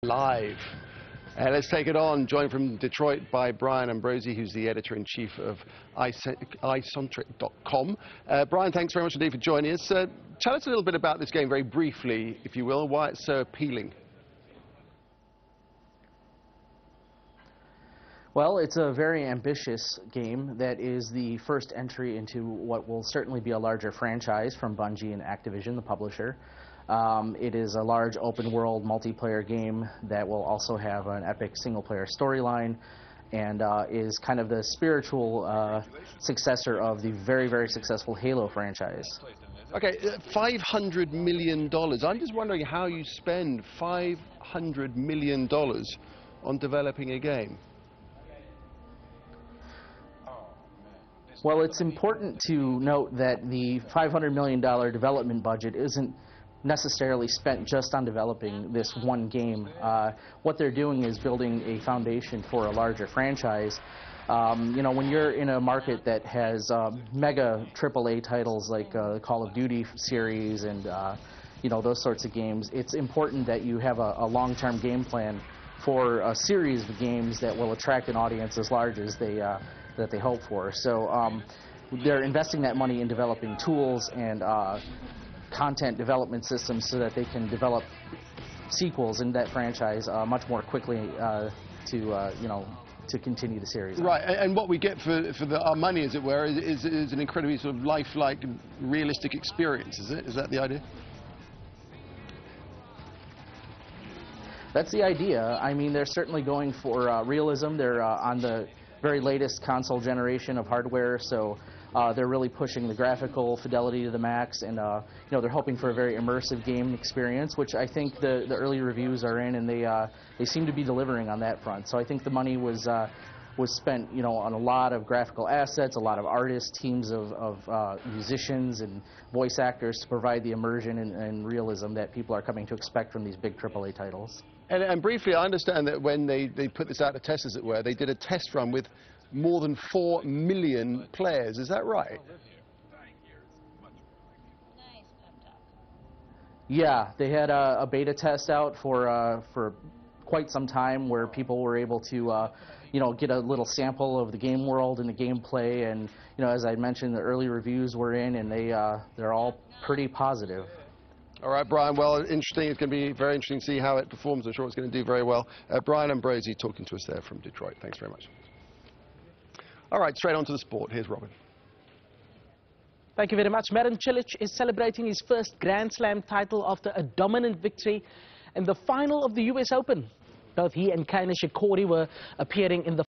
Live. Let's take it on, joined from Detroit by Brian Ambrosi, who's the editor-in-chief of Icrontic.com. Brian, thanks very much indeed for joining us. Tell us a little bit about this game, very briefly, if you will, why it's so appealing. Well, it's a very ambitious game that is the first entry into what will certainly be a larger franchise from Bungie and Activision, the publisher. It is a large open-world multiplayer game that will also have an epic single-player storyline and is kind of the spiritual successor of the very, very successful Halo franchise. Okay, $500 million. I'm just wondering how you spend $500 million on developing a game. Well, it's important to note that the $500 million development budget isn't necessarily spent just on developing this one game. What they're doing is building a foundation for a larger franchise. You know, when you're in a market that has mega AAA titles like the Call of Duty series and you know, those sorts of games, it's important that you have a long-term game plan for a series of games that will attract an audience as large as they hope for. So they're investing that money in developing tools and content development systems so that they can develop sequels in that franchise much more quickly you know, to continue the series. Right, and what we get for our money, as it were, is an incredibly sort of lifelike, realistic experience, is it? Is that the idea? That's the idea. I mean, they're certainly going for realism. They're on the very latest console generation of hardware, so they're really pushing the graphical fidelity to the max, and you know, they're hoping for a very immersive game experience, which I think the early reviews are in, and they seem to be delivering on that front. So I think the money was spent, you know, on a lot of graphical assets, a lot of artists, teams of musicians and voice actors to provide the immersion and realism that people are coming to expect from these big AAA titles. And briefly, I understand that when they put this out to test, as it were, they did a test run with more than 4 million players. Is that right? Yeah, they had a beta test out for quite some time where people were able to you know, get a little sample of the game world and the gameplay, and you know, as I mentioned, the early reviews were in, and they're all pretty positive. All right, Brian, well, interesting. It's going to be very interesting to see how it performs. I'm sure it's going to do very well. Brian Ambrosi talking to us there from Detroit. Thanks very much. All right, straight on to the sport. Here's Robin. Thank you very much. Marin Cilic is celebrating his first Grand Slam title after a dominant victory in the final of the US Open. Both he and Kei Nishikori were appearing in the